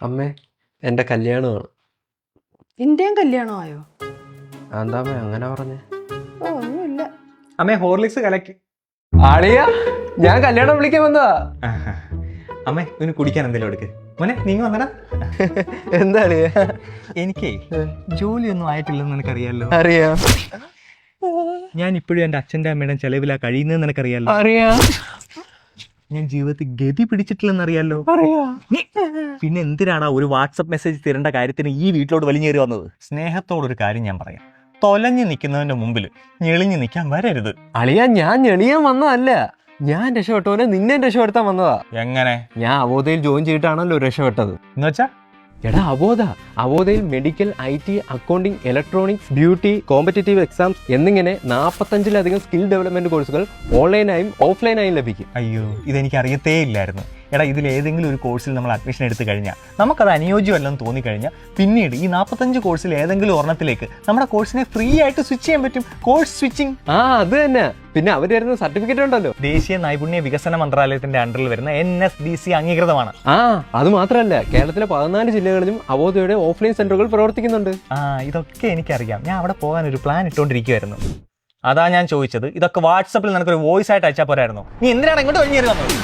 അമ്മേ എൻ്റെ കല്യാണമാണ്. എന്റെയും കല്യാണമായോ? എന്താ അമ്മേ അങ്ങനെ പറഞ്ഞേ? ഓ ഒന്നുമില്ല. അമ്മേ ഹോർലിക്സ് കലക്കി. ആളിയാ, ഞാൻ കല്യാണം വിളിക്കാൻ വന്നതാ. അമ്മേ ഇവന് കുടിക്കാൻ എന്തെങ്കിലും എടുക്ക്. മോനെ നീങ്ങ വന്നടാ. എന്താ അളിയാ? എനിക്കേ ജോലിയൊന്നും ആയിട്ടില്ലെന്ന് നിനക്കറിയാലോ. അറിയാം ഞാൻ ഇപ്പോഴും എൻ്റെ അച്ഛൻ്റെ അമ്മയുടെ ചെലവിലാ കഴിയുന്നതെന്ന് നിനക്കറിയാലോ. അറിയാം ഞാൻ ജീവിതത്തിൽ ഗതി പിടിച്ചിട്ടില്ലെന്നറിയാലോ. അറിയാം. പിന്നെ എന്തിനാണ് ഒരു വാട്സപ്പ് മെസ്സേജ് തരേണ്ട കാര്യത്തിന് ഈ വീട്ടിലോട്ട് വലിഞ്ഞേറി വന്നത്? സ്നേഹത്തോടൊരു കാര്യം ഞാൻ പറയാം, തൊലഞ്ഞു നിൽക്കുന്നവന്റെ മുമ്പിൽ ഞെളിഞ്ഞു നിൽക്കാൻ വരരുത്. അളിയാ, ഞാൻ ഞെളിയാൻ വന്നതല്ല, ഞാൻ രക്ഷപ്പെട്ടവനെ നിന്നെ രക്ഷപ്പെടുത്താൻ വന്നതാ. എങ്ങനെ? ഞാൻ അവോധയിൽ ജോയിൻ ചെയ്തിട്ടാണല്ലോ രക്ഷപ്പെട്ടത്. എന്നുവെച്ചാ എടാ അവോധയിൽ medical, IT, accounting, electronics, beauty, competitive exams എന്നിങ്ങനെ 45-ലധികം സ്കിൽ ഡെവലപ്മെന്റ് കോഴ്സുകൾ ഓൺലൈനായും ഓഫ്ലൈനായും ലഭിക്കും. അയ്യോ, ഇതെനിക്ക് അറിയത്തേ ഇല്ലായിരുന്നു. എടാ, ഇതിൽ ഏതെങ്കിലും ഒരു കോഴ്സിൽ നമ്മൾ അഡ്മിഷൻ എടുത്തു കഴിഞ്ഞാൽ നമുക്കത് അനുയോജ്യമല്ലെന്ന് തോന്നിക്കഴിഞ്ഞാൽ പിന്നീട് ഈ 45 കോഴ്സിൽ ഏതെങ്കിലും ഒരെണ്ണത്തിലേക്ക് നമ്മുടെ കോഴ്സിനെ ഫ്രീ ആയിട്ട് സ്വിച്ച് ചെയ്യാൻ പറ്റും. Course switching. അത് തന്നെ. പിന്നെ അവർ തരുന്ന സർട്ടിഫിക്കറ്റ് ഉണ്ടല്ലോ, ദേശീയ നൈപുണ്യ വികസന മന്ത്രാലയത്തിന്റെ അണ്ടറിൽ വരുന്ന NSDC അംഗീകൃതമാണ്. അത് മാത്രമല്ല, കേരളത്തിലെ 14 ജില്ലകളിലും അവോധയുടെ ഓഫ്ലൈൻ സെന്ററുകൾ പ്രവർത്തിക്കുന്നുണ്ട്. ഇതൊക്കെ എനിക്കറിയാം. ഞാൻ അവിടെ പോകാൻ ഒരു പ്ലാൻ ഇട്ടുകൊണ്ടിരിക്കുവായിരുന്നു. അതാ ഞാൻ ചോദിച്ചത്, ഇതൊക്കെ വാട്സപ്പിൽ നിനക്കൊരു വോയിസ് ആയിട്ട് അയച്ചാൽ പോരായിരുന്നു? നീ എന്തിനാണ് ഇങ്ങോട്ട് വലിഞ്ഞേറി വന്നത്?